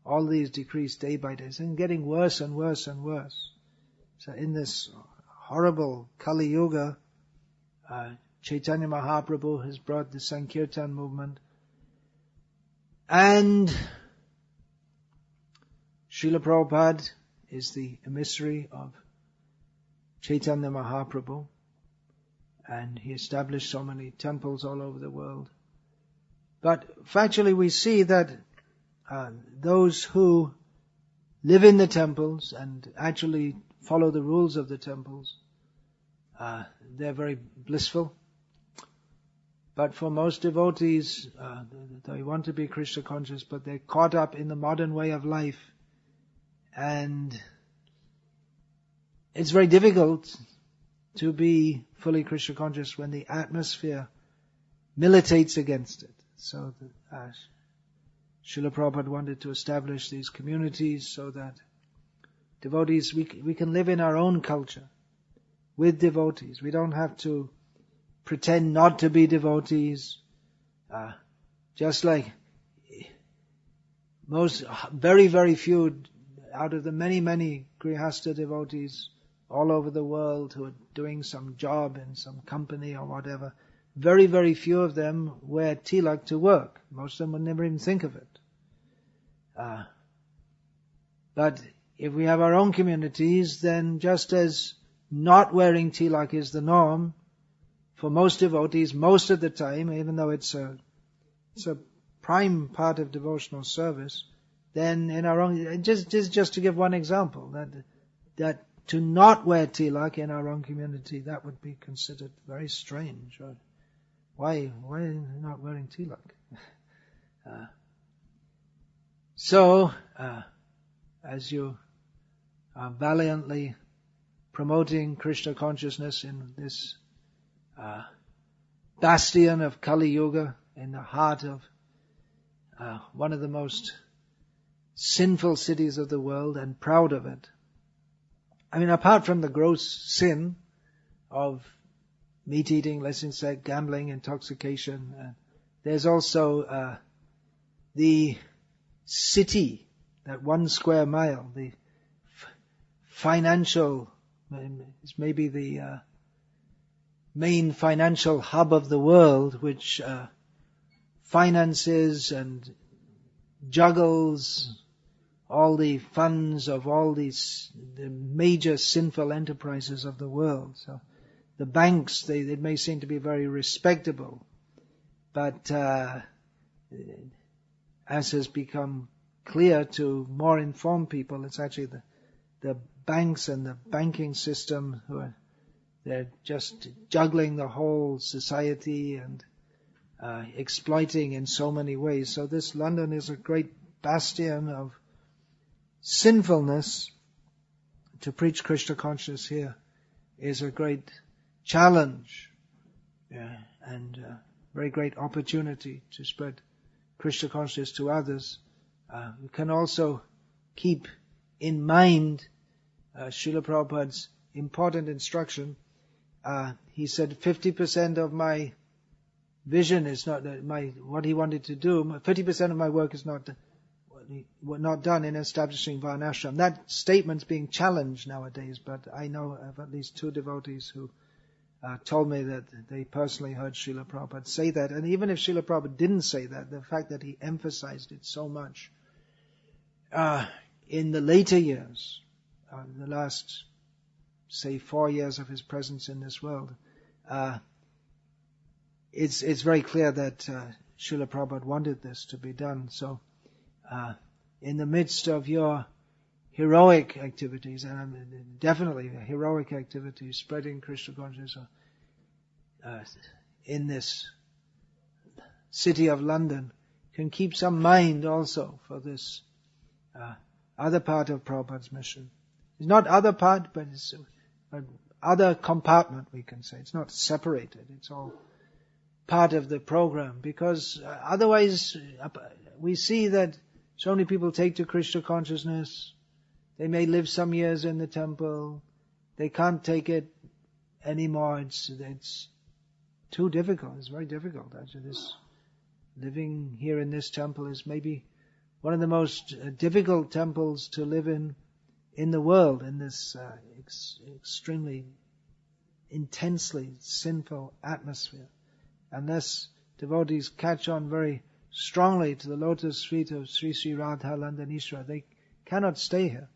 all these decrease day by day. And getting worse and worse and worse. So in this horrible Kali Yuga, Chaitanya Mahaprabhu has brought the Sankirtan movement, and Srila Prabhupada is the emissary of Chaitanya Mahaprabhu, and he established so many temples all over the world. But factually we see that those who live in the temples and actually follow the rules of the temples, they're very blissful. But for most devotees, they want to be Krishna conscious, but they're caught up in the modern way of life. And it's very difficult to be fully Krishna conscious when the atmosphere militates against it. So Srila Prabhupada wanted to establish these communities so that devotees, we can live in our own culture with devotees. We don't have to pretend not to be devotees. Just like very, very few out of the many, many Grihastha devotees all over the world who are doing some job in some company or whatever. Very, very few of them wear tilak to work. Most of them would never even think of it. But if we have our own communities, then just as not wearing tilak is the norm for most devotees most of the time, even though it's a prime part of devotional service, then in our own, just to give one example, that to not wear tilak in our own community, that would be considered very strange. Right? Why not wearing tilak? So, as you are valiantly promoting Krishna consciousness in this bastion of Kali Yuga, in the heart of one of the most sinful cities of the world, and proud of it. I mean, apart from the gross sin of meat eating, listening, sex, gambling, intoxication, there's also the city, that 1 square mile, the financial, it's maybe the main financial hub of the world, which finances and juggles all the funds of all the major sinful enterprises of the world. So the banks, they may seem to be very respectable, but as has become clear to more informed people, it's actually the banks and the banking system they're just juggling the whole society and exploiting in so many ways. So this London is a great bastion of sinfulness. To preach Krishna consciousness here is a great challenge, and very great opportunity to spread Krishna consciousness to others. We can also keep in mind Srila Prabhupada's important instruction. He said 50% of my vision is not what he wanted to do. 50% of my work is not done in establishing Varnasrama. That statement's being challenged nowadays, but I know of at least 2 devotees who told me that they personally heard Srila Prabhupada say that. And even if Srila Prabhupada didn't say that, the fact that he emphasized it so much in the later years, the last, say, 4 years of his presence in this world, it's very clear that Srila Prabhupada wanted this to be done. So, in the midst of your heroic activities, and definitely heroic activities, spreading Krishna consciousness in this city of London, can keep some mind also for this other part of Prabhupada's mission. It's not other part, but it's other compartment, we can say. It's not separated. It's all part of the program, because otherwise we see that so many people take to Krishna consciousness. They may live some years in the temple. They can't take it anymore. It's too difficult. It's very difficult. Actually, this living here in this temple is maybe one of the most difficult temples to live in the world, in this extremely intensely sinful atmosphere. Unless devotees catch on very strongly to the lotus feet of Sri Sri Radha Landanishwara, they cannot stay here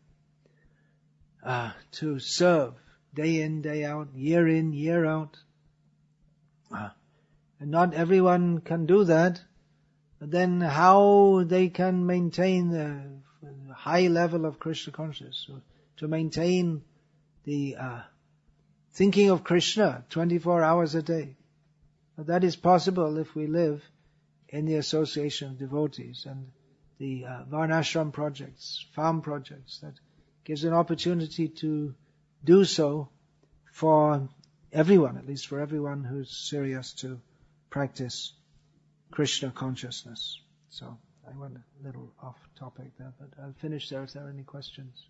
to serve day in, day out, year in, year out. And not everyone can do that. But then how they can maintain the high level of Krishna consciousness, to maintain the thinking of Krishna 24 hours a day. But that is possible if we live in the association of devotees, and the Varnashram projects, farm projects, that gives an opportunity to do so for everyone, at least for everyone who's serious to practice Krishna consciousness. So I went a little off topic there, but I'll finish there if there are any questions.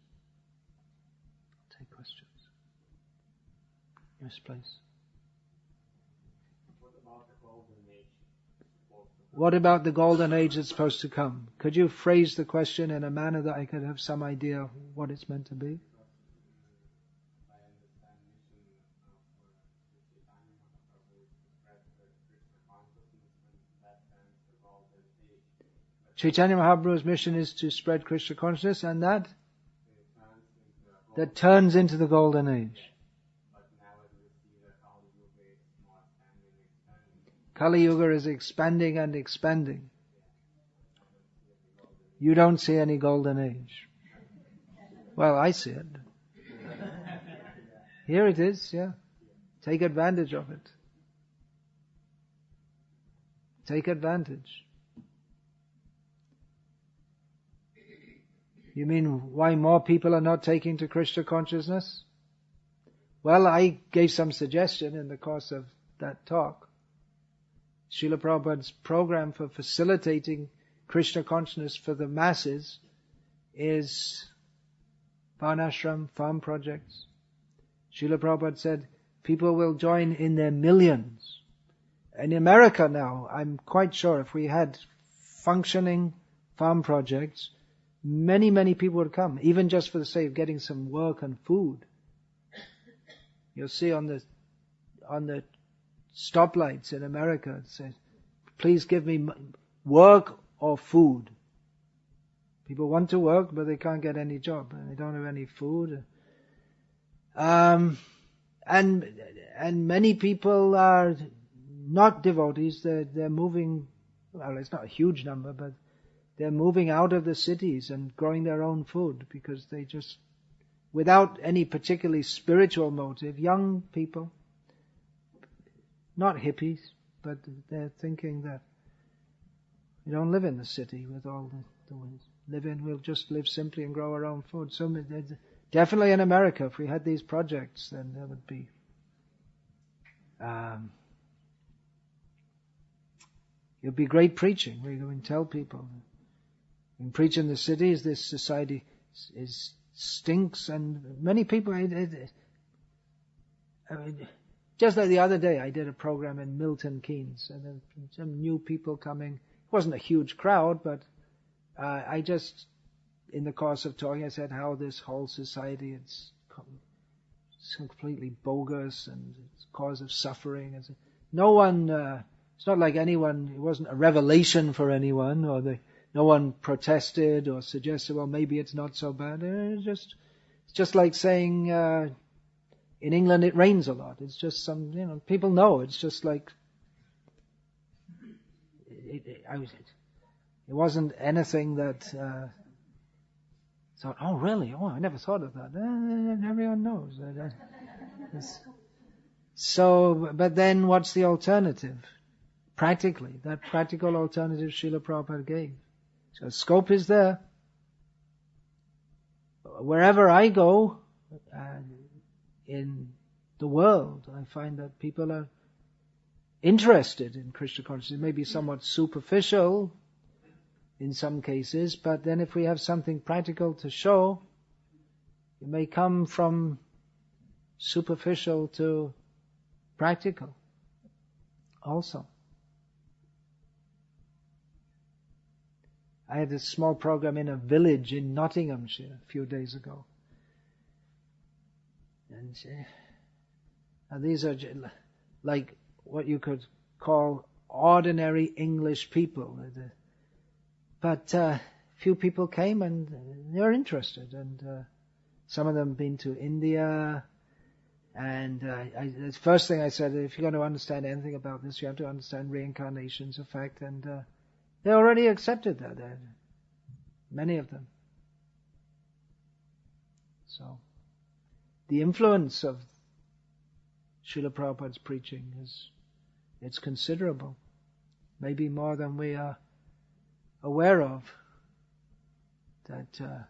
Take questions. Yes, please. What about the golden age that's supposed to come? Could you phrase the question in a manner that I could have some idea of what it's meant to be? Chaitanya Mahaprabhu's mission is to spread Krishna consciousness, and that turns into the golden age. Kali Yuga is expanding and expanding. You don't see any golden age. Well, I see it. Here it is, yeah. Take advantage of it. Take advantage. You mean why more people are not taking to Krishna consciousness? Well, I gave some suggestion in the course of that talk. Srila Prabhupada's program for facilitating Krishna consciousness for the masses is Varnasrama, farm projects. Srila Prabhupada said people will join in their millions. In America now, I'm quite sure if we had functioning farm projects, many, many people would come, even just for the sake of getting some work and food. You'll see on the stoplights in America, it says, please give me work or food. People want to work, but they can't get any job, and they don't have any food. And many people are not devotees. They're moving. Well, it's not a huge number, but they're moving out of the cities and growing their own food because they just, without any particularly spiritual motive, young people, not hippies, but they're thinking that we don't live in the city with all the ways. We'll just live simply and grow our own food. So definitely in America, if we had these projects, then there would be it would be great preaching. We can tell people. We preach in the cities, this society stinks, and many people. Just like the other day, I did a program in Milton Keynes, and then some new people coming. It wasn't a huge crowd, but I just, in the course of talking, I said how this whole society it's completely bogus and it's a cause of suffering. No one, it's not like anyone. It wasn't a revelation for anyone, or no one protested or suggested, well, maybe it's not so bad. It's just like saying in England it rains a lot. It's just some, people know. It's just like it wasn't anything that thought, oh really? Oh, I never thought of that. Everyone knows. So, but then what's the alternative? Practically, that practical alternative Srila Prabhupada gave. So scope is there. Wherever I go in the world, I find that people are interested in Krishna consciousness. It may be somewhat superficial in some cases, but then if we have something practical to show, it may come from superficial to practical also. I had a small program in a village in Nottinghamshire a few days ago. And these are like what you could call ordinary English people. But few people came and they were interested. And some of them been to India. And the first thing I said, if you're going to understand anything about this, you have to understand reincarnation's effect. And they already accepted that, many of them. So, the influence of Srila Prabhupada's preaching it's considerable. Maybe more than we are aware of. That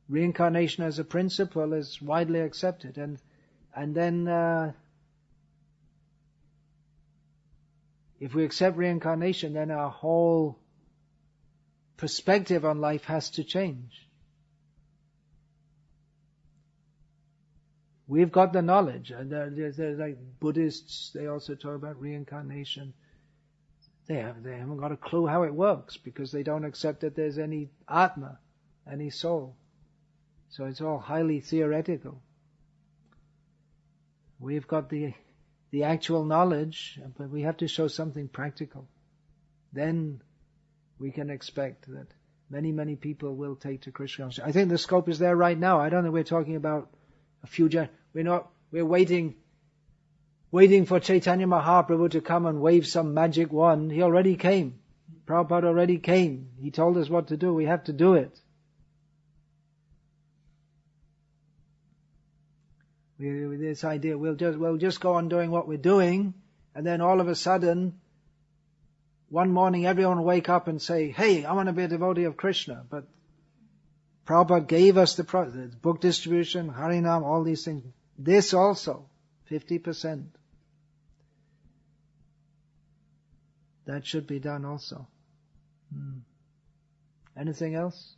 reincarnation as a principle is widely accepted. And then if we accept reincarnation, then our whole perspective on life has to change. We've got the knowledge, and they're like Buddhists. They also talk about reincarnation. They haven't got a clue how it works because they don't accept that there's any Atma, any soul. So it's all highly theoretical. We've got the actual knowledge, but we have to show something practical. Then we can expect that many, many people will take to Krishna consciousness. I think the scope is there right now. I don't think we're talking about a few we're waiting for Chaitanya Mahaprabhu to come and wave some magic wand. He already came. Prabhupada already came. He told us what to do. We have to do it. With this idea, we'll just go on doing what we're doing, and then all of a sudden, one morning everyone will wake up and say, hey, I want to be a devotee of Krishna. But Prabhupada gave us the book distribution, Harinam, all these things. This also, 50%. That should be done also. Anything else?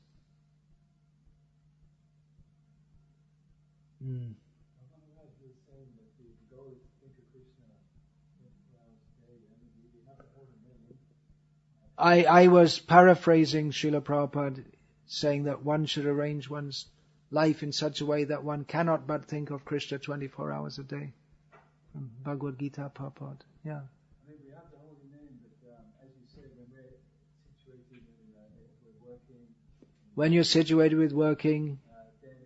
I was paraphrasing Srila Prabhupada, saying that one should arrange one's life in such a way that one cannot but think of Krishna 24 hours a day. From Bhagavad Gita Prabhupada. Yeah. I mean, we have the holy name, but as you said, when we're situated with working... When you're situated with working,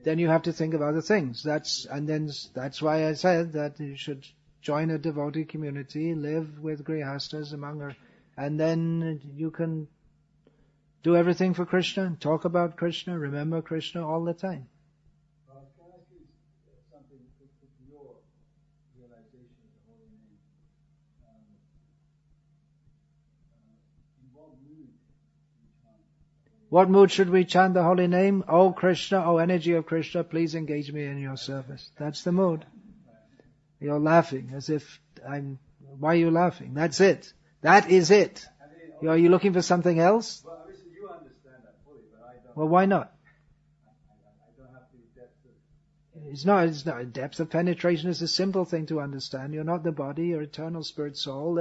then you have to think of other things. That's why I said that you should join a devotee community, live with grihastas among her, and then you can do everything for Krishna, talk about Krishna, remember Krishna all the time. Can I ask you something from your realization of the holy name? In what mood do you chant? What mood should we chant the holy name? Oh Krishna, oh energy of Krishna, please engage me in your service. That's the mood. You're laughing as if why are you laughing? That's it. That is it. Are you looking for something else? Well, obviously you understand that fully, but I don't. Well, why not? I don't have the depth of... It's not. Depth of penetration is a simple thing to understand. You're not the body, you're eternal spirit soul.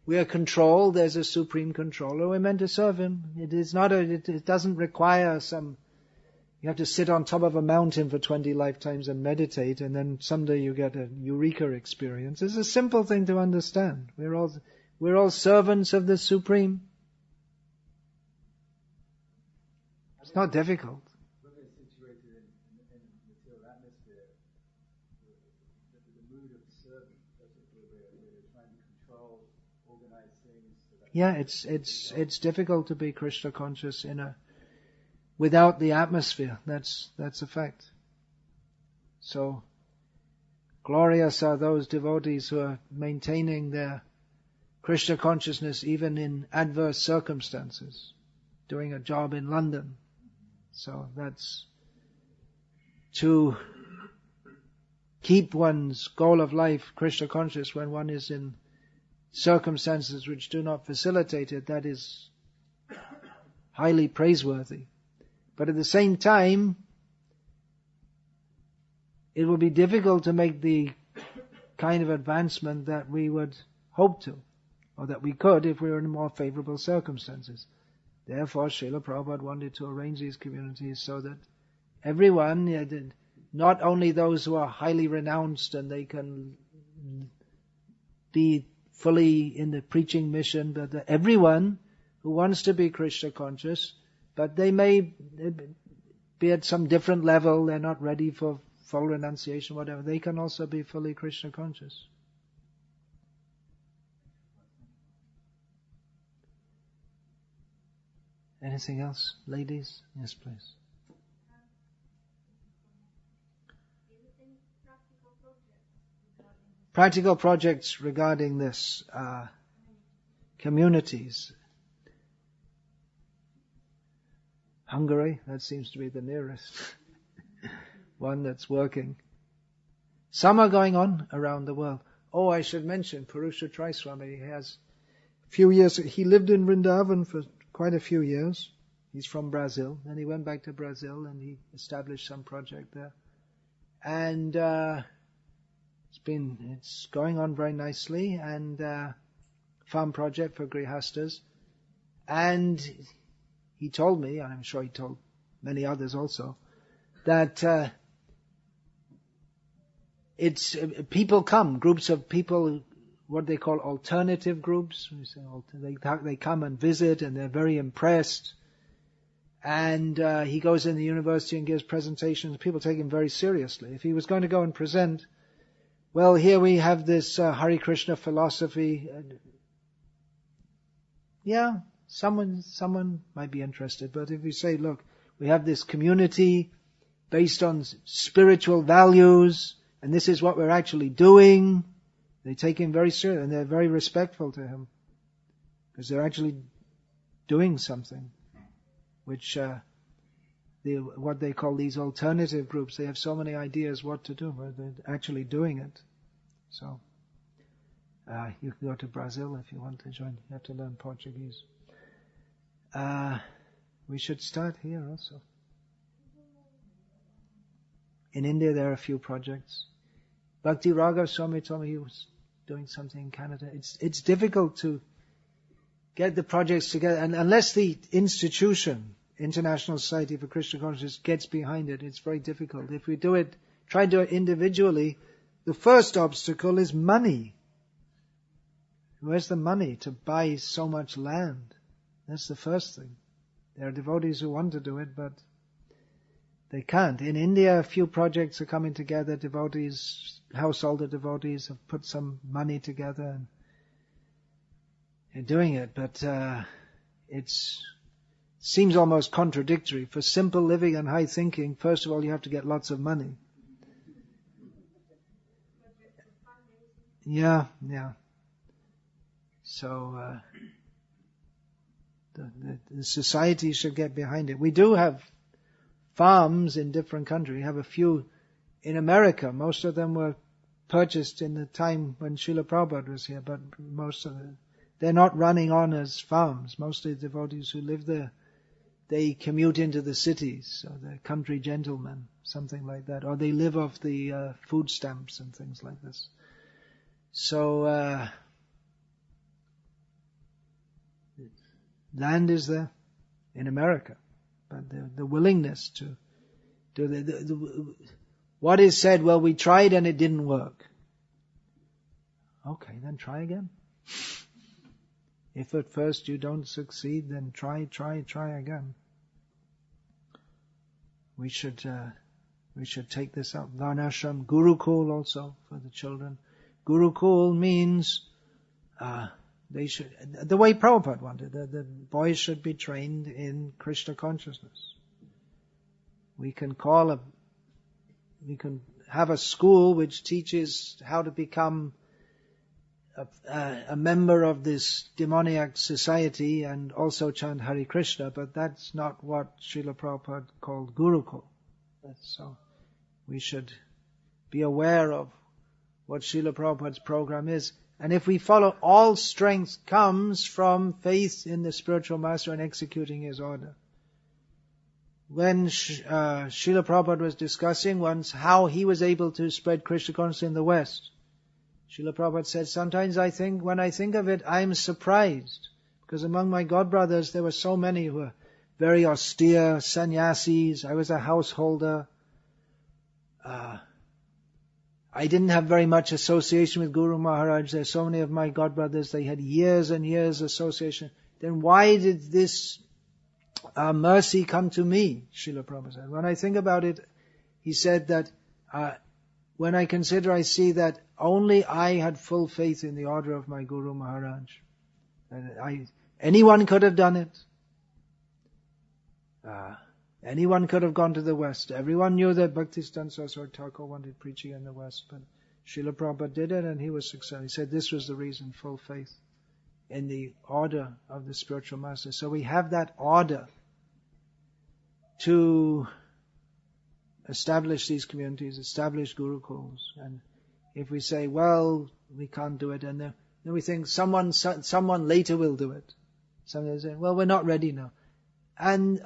We are controlled, there's a supreme controller, we're meant to serve him. It doesn't require you have to sit on top of a mountain for 20 lifetimes and meditate, and then someday you get a eureka experience. It's a simple thing to understand. We're all servants of the Supreme. It's not difficult. When we're situated in the material atmosphere, the mood of serving, that's what we're trying to control, organize things. Yeah, it's difficult to be Krishna conscious without the atmosphere. That's a fact. So, glorious are those devotees who are maintaining their Krishna consciousness even in adverse circumstances, doing a job in London. So that's to keep one's goal of life Krishna conscious when one is in circumstances which do not facilitate it. That is highly praiseworthy. But at the same time, it will be difficult to make the kind of advancement that we would hope to, or that we could if we were in more favorable circumstances. Therefore, Srila Prabhupada wanted to arrange these communities so that everyone, not only those who are highly renounced and they can be fully in the preaching mission, but that everyone who wants to be Krishna conscious, but they may be at some different level, they're not ready for full renunciation, whatever, they can also be fully Krishna conscious. Anything else, ladies? Yes, please. Practical projects regarding this, communities. Hungary, that seems to be the nearest one that's working. Some are going on around the world. Oh, I should mention Purusha Swami. He has a few years, he lived in Vrindavan for quite a few years. He's from Brazil, and he went back to Brazil and he established some project there. And it's going on very nicely, and farm project for grihastas. And he told me, and I'm sure he told many others also, that it's people come, groups of people what they call alternative groups. We say they come and visit and they're very impressed. And he goes in the university and gives presentations. People take him very seriously. If he was going to go and present, well, here we have this Hare Krishna philosophy. Yeah, someone might be interested. But if you say, look, we have this community based on spiritual values, and this is what we're actually doing, they take him very seriously, and they're very respectful to him, because they're actually doing something, which what they call these alternative groups, they have so many ideas what to do, but they're actually doing it. So, you can go to Brazil if you want to join. You have to learn Portuguese. We should start here also. In India there are a few projects. Bhakti Raghav Swami told me he was doing something in Canada. It's difficult to get the projects together, and unless the institution, International Society for Krishna Consciousness, gets behind it, it's very difficult. If we try to do it individually, the first obstacle is money. Where's the money to buy so much land? That's the first thing. There are devotees who want to do it, but they can't. In India, a few projects are coming together. Devotees, householder devotees, have put some money together and doing it. But it seems almost contradictory. For simple living and high thinking, first of all, you have to get lots of money. Yeah. So the society should get behind it. We do have farms in different countries. We have a few in America. Most of them were purchased in the time when Srila Prabhupada was here, but most of them, they're not running on as farms. Mostly the devotees who live there, they commute into the cities, so they're country gentlemen, something like that, or they live off the food stamps and things like this. So land is there in America, but the willingness to do what is said, well, we tried and it didn't work. Okay, then try again. If at first you don't succeed, then try again. We should take this up. Varnasrama, Gurukul also for the children. Gurukul means they should, the way Prabhupada wanted, the boys should be trained in Krishna consciousness. We can have a school which teaches how to become a member of this demoniac society and also chant Hare Krishna, but that's not what Srila Prabhupada called Gurukul. So we should be aware of what Srila Prabhupada's program is. And if we follow, all strength comes from faith in the spiritual master and executing his order. When Srila Prabhupada was discussing once how he was able to spread Krishna consciousness in the West, Srila Prabhupada said, sometimes when I think of it, I'm surprised. Because among my godbrothers, there were so many who were very austere, sannyasis. I was a householder. I didn't have very much association with Guru Maharaj. There's so many of my godbrothers, they had years and years association. Then why did this mercy come to me? Srila Prabhupada said. When I think about it, he said that when I consider, I see that only I had full faith in the order of my Guru Maharaj. Anyone could have done it. Anyone could have gone to the West. Everyone knew that Bhaktisiddhanta Saraswati Thakur wanted preaching in the West, but Srila Prabhupada did it and he was successful. He said this was the reason, full faith in the order of the spiritual master. So we have that order to establish these communities, establish gurukuls. And if we say, well, we can't do it, and then we think someone later will do it. Somebody will say, well, we're not ready now. And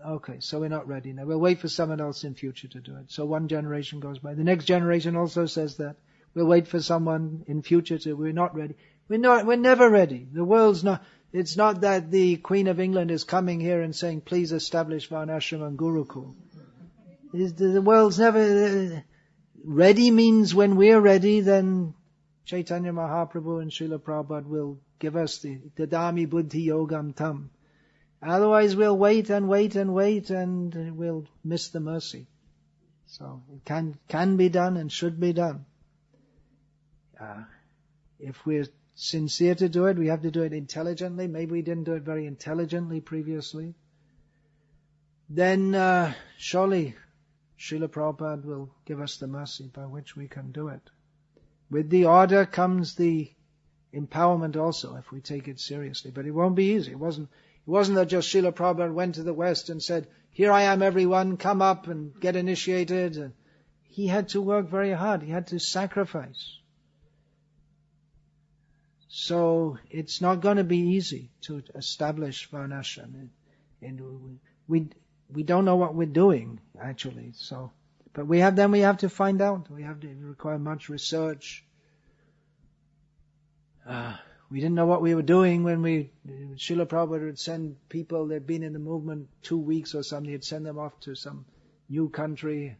okay, so we're not ready now. We'll wait for someone else in future to do it. So one generation goes by. The next generation also says that. We'll wait for someone in future to, we're not ready. We're never ready. The world's not, it's not that the Queen of England is coming here and saying, please establish Varnasrama and Gurukul. The world's never, ready means when we're ready, then Chaitanya Mahaprabhu and Srila Prabhupada will give us the Dadami Buddhi Yogam Tam. Otherwise we'll wait and wait and wait and we'll miss the mercy. So it can be done and should be done. If we're sincere to do it, we have to do it intelligently. Maybe we didn't do it very intelligently previously. Then surely Srila Prabhupada will give us the mercy by which we can do it. With the order comes the empowerment also, if we take it seriously. But it won't be easy. It wasn't that just Srila Prabhupada went to the West and said, "Here I am, everyone, come up and get initiated." And he had to work very hard. He had to sacrifice. So it's not going to be easy to establish Varnashram. And we don't know what we're doing, actually. So, but we have to find out. We require much research. We didn't know what we were doing when Srila Prabhupada would send people that had been in the movement 2 weeks or something. He'd send them off to some new country.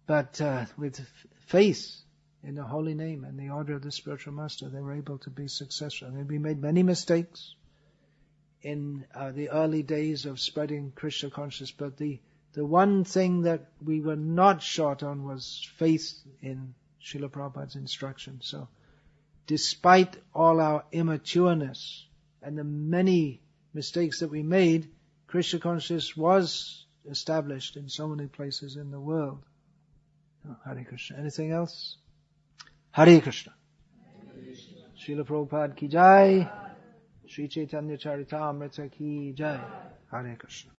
But with faith in the holy name and the order of the spiritual master, they were able to be successful. And we made many mistakes in the early days of spreading Krishna consciousness, but the one thing that we were not short on was faith in Srila Prabhupada's instruction. So, despite all our immatureness and the many mistakes that we made, Krishna consciousness was established in so many places in the world. Oh, Hare Krishna. Anything else? Hare Krishna. Srila Prabhupada ki jai. Shri Chaitanya Charitamrita ki jai. Hare Krishna.